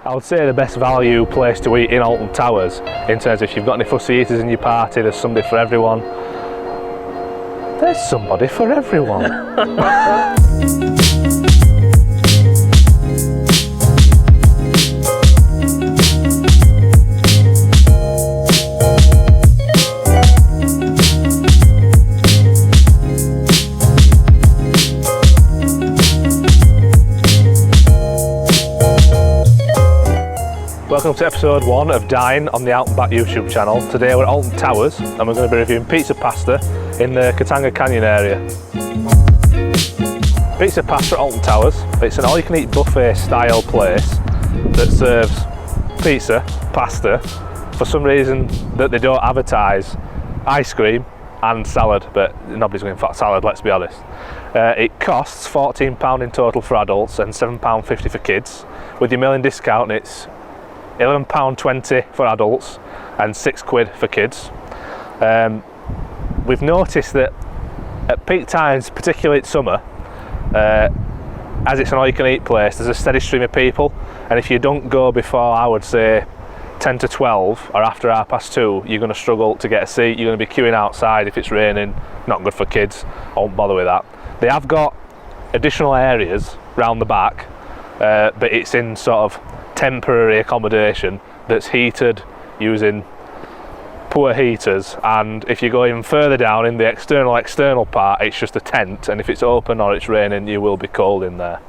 I would say the best value place to eat in Alton Towers, in terms of if you've got any fussy eaters in your party, there's somebody for everyone. There's somebody for everyone. Welcome to episode 1 of DINE on the Alton Back YouTube channel. Today we're at Alton Towers and we're going to be reviewing pizza pasta in the Katanga Canyon area. Pizza pasta at Alton Towers. It's an all-you-can-eat buffet style place that serves pizza, pasta, for some reason that they don't advertise ice cream and salad, but nobody's going for salad, let's be honest. It costs £14 in total for adults and £7.50 for kids. With your meal in discount it's £11.20 for adults and £6 for kids. We've noticed that at peak times, particularly in summer, as it's an all-you-can-eat place, there's a steady stream of people, and if you don't go before, I would say, 10 to 12 or after 2:30, you're going to struggle to get a seat. You're going to be queuing outside if it's raining. Not good for kids. I won't bother with that. They have got additional areas round the back, but it's in sort of temporary accommodation that's heated using poor heaters, and if you go even further down in the external part, it's just a tent, and if it's open or it's raining you will be cold in there.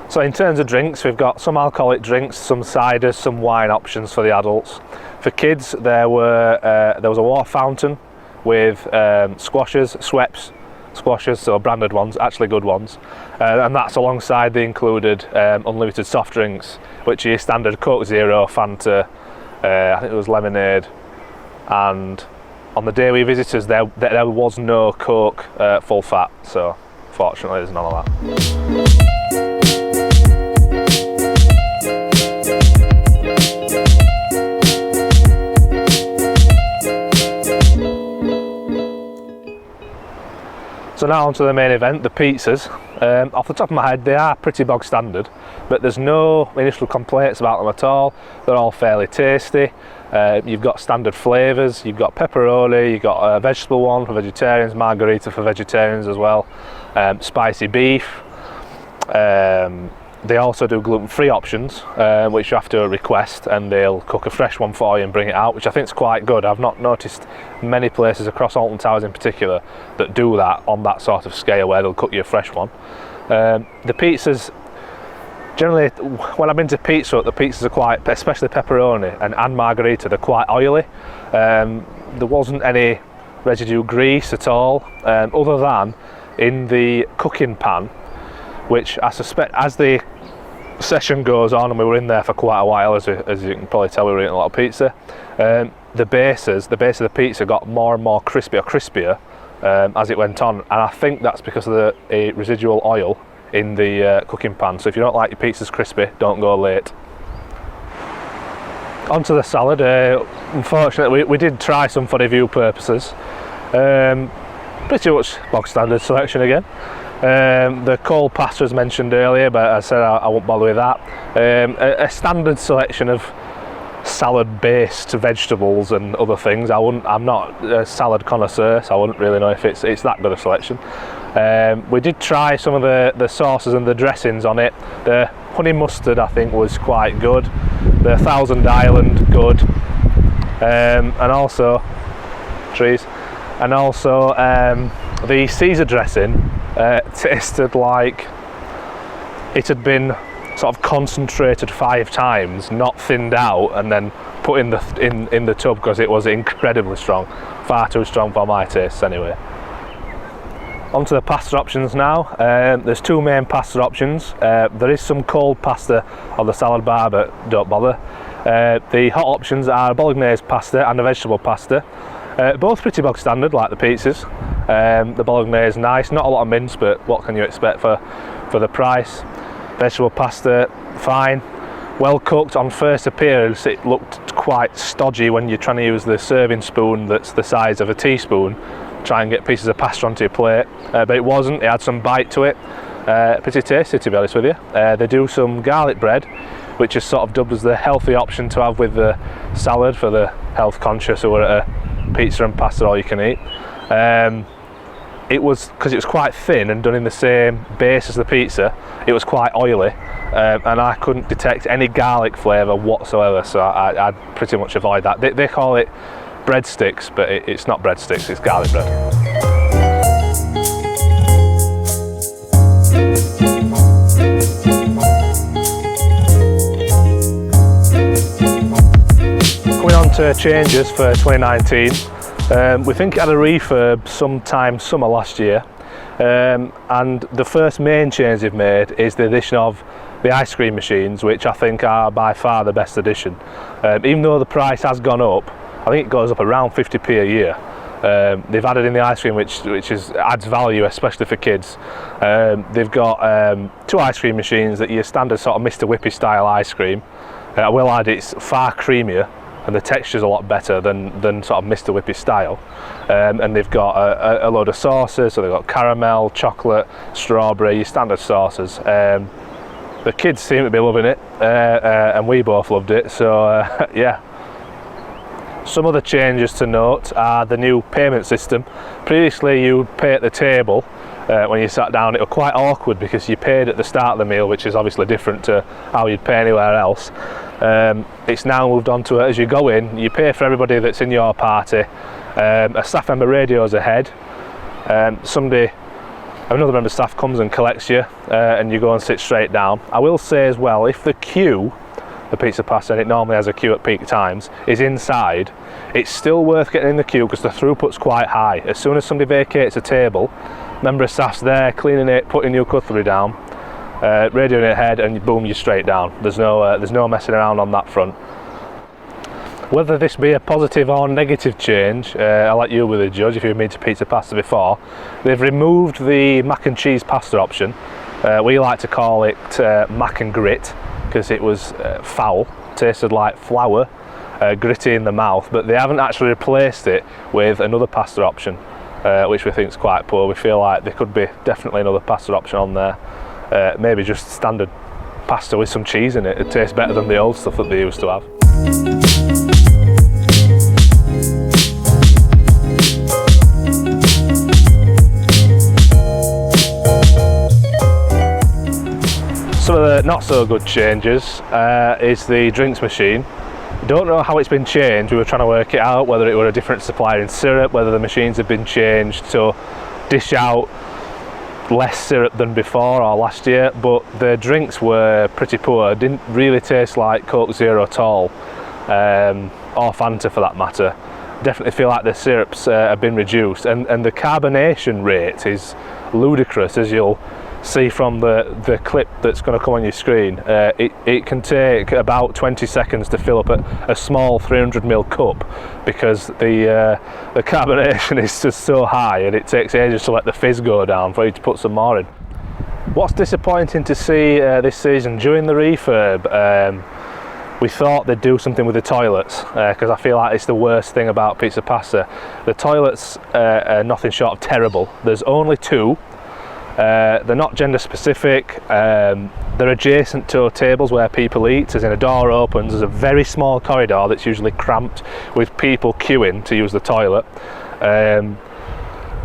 So in terms of drinks, we've got some alcoholic drinks, some ciders, some wine options for the adults. For kids there was a water fountain with squashes, Schweppes squashes, so branded ones, actually good ones, and that's alongside the included unlimited soft drinks, which are your standard Coke Zero, Fanta, I think it was lemonade, and on the day we visited there was no Coke full fat, so fortunately there's none of that. So now on to the main event, the pizzas. Off the top of my head, they are pretty bog standard, but there's no initial complaints about them at all. They're all fairly tasty. You've got standard flavours, you've got pepperoni, you've got a vegetable one for vegetarians, margarita for vegetarians as well, spicy beef. They also do gluten-free options, which you have to request, and they'll cook a fresh one for you and bring it out, which I think is quite good. I've not noticed many places across Alton Towers in particular that do that on that sort of scale, where they'll cook you a fresh one. The pizzas, generally, when I've been to pizza, the pizzas are quite, especially pepperoni and margarita, they're quite oily. There wasn't any residue grease at all, other than in the cooking pan, which I suspect as the session goes on, and we were in there for quite a while, as you can probably tell, we were eating a lot of pizza, the base of the pizza got more and more crispier as it went on, and I think that's because of the residual oil in the cooking pan. So if you don't like your pizzas crispy, don't go late. Onto the salad. Unfortunately we did try some for review purposes. Pretty much bog standard selection again. The cold pasta as mentioned earlier, but I said I won't bother with that. A standard selection of salad based vegetables and other things. I'm not a salad connoisseur, so I wouldn't really know if it's that good a selection. We did try some of the sauces and the dressings on it. The honey mustard I think was quite good, the Thousand Island good, and also the Caesar dressing tasted like it had been sort of concentrated 5 times, not thinned out and then put in the tub, because it was incredibly strong, far too strong for my tastes anyway. Onto the pasta options now. There's 2 main pasta options. There is some cold pasta on the salad bar, but don't bother. The hot options are bolognese pasta and a vegetable pasta. Both pretty bog standard, like the pizzas. The bolognese nice, not a lot of mince, but what can you expect for the price? Vegetable pasta, fine. Well cooked. On first appearance it looked quite stodgy when you're trying to use the serving spoon that's the size of a teaspoon, try and get pieces of pasta onto your plate, but it wasn't. It had some bite to it. Pretty tasty, to be honest with you. They do some garlic bread, which is sort of dubbed as the healthy option to have with the salad for the health conscious who are at a pizza and pasta all you can eat. It was, because it was quite thin and done in the same base as the pizza, it was quite oily, and I couldn't detect any garlic flavour whatsoever, so I'd pretty much avoid that. They call it breadsticks, but it's not breadsticks, it's garlic bread. Coming on to changes for 2019. We think it had a refurb sometime summer last year, and the first main change they've made is the addition of the ice cream machines, which I think are by far the best addition. Even though the price has gone up, I think it goes up around 50p a year. They've added in the ice cream, which adds value, especially for kids. They've got 2 ice cream machines that your standard sort of Mr. Whippy style ice cream. I will add it's far creamier, and the texture's a lot better than sort of Mr. Whippy style. And they've got a load of sauces, so they've got caramel, chocolate, strawberry, your standard sauces. The kids seem to be loving it, and we both loved it, so yeah. Some other changes to note are the new payment system. Previously you would pay at the table when you sat down. It was quite awkward because you paid at the start of the meal, which is obviously different to how you'd pay anywhere else. It's now moved on to as you go in, you pay for everybody that's in your party. A staff member radios ahead. Another member of staff comes and collects you, and you go and sit straight down. I will say as well, if the queue, the pizza pasta, and it normally has a queue at peak times, is inside, it's still worth getting in the queue because the throughput's quite high. As soon as somebody vacates a table, member of staff's there cleaning it, putting new cutlery down, radioing it ahead, and boom, you're straight down. There's no messing around on that front. Whether this be a positive or negative change, I'll let you be the judge if you've been to pizza pasta before. They've removed the mac and cheese pasta option. We like to call it mac and grit because it was foul, tasted like flour, gritty in the mouth, but they haven't actually replaced it with another pasta option, which we think is quite poor. We feel like there could be definitely another pasta option on there, maybe just standard pasta with some cheese in it. It tastes better than the old stuff that they used to have. Some of the not so good changes is the drinks machine. Don't know how it's been changed. We were trying to work it out, whether it were a different supplier in syrup, whether the machines have been changed to dish out less syrup than before or last year, but the drinks were pretty poor. Didn't really taste like Coke Zero at all, or Fanta for that matter. Definitely feel like the syrups have been reduced, and the carbonation rate is ludicrous, as you'll see from the clip that's going to come on your screen. It can take about 20 seconds to fill up a small 300ml cup because the carbonation is just so high, and it takes ages to let the fizz go down for you to put some more in. What's disappointing to see this season, during the refurb, we thought they'd do something with the toilets, because I feel like it's the worst thing about pizza pasta. The toilets are nothing short of terrible. There's only 2. They're not gender specific, they're adjacent to tables where people eat, as in a door opens, there's a very small corridor that's usually cramped with people queuing to use the toilet. The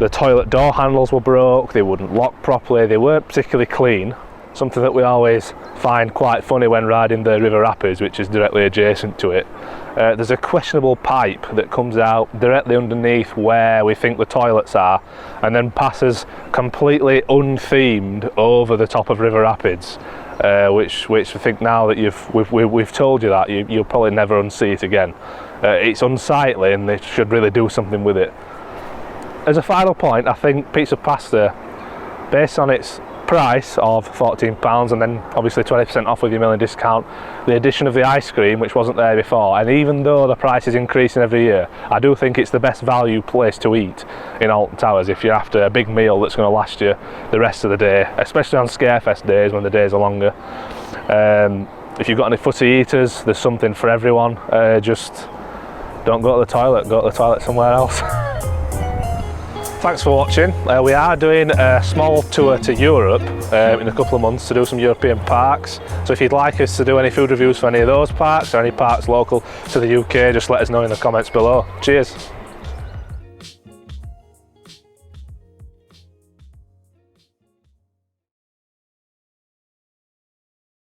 toilet door handles were broke, they wouldn't lock properly, they weren't particularly clean, something that we always find quite funny when riding the River Rapids, which is directly adjacent to it. There's a questionable pipe that comes out directly underneath where we think the toilets are, and then passes completely unthemed over the top of River Rapids, which we think now that we've told you that, you'll probably never unsee it again. It's unsightly, and they should really do something with it. As a final point, I think pizza pasta, based on its price of £14 and then obviously 20% off with your milling discount, the addition of the ice cream, which wasn't there before, and even though the price is increasing every year, I do think it's the best value place to eat in Alton Towers if you're after a big meal that's going to last you the rest of the day, especially on Scarefest days when the days are longer. If you've got any fussy eaters, there's something for everyone. Just don't go to the toilet, go to the toilet somewhere else. Thanks for watching. We are doing a small tour to Europe in a couple of months to do some European parks. So if you'd like us to do any food reviews for any of those parks or any parks local to the UK, just let us know in the comments below. Cheers.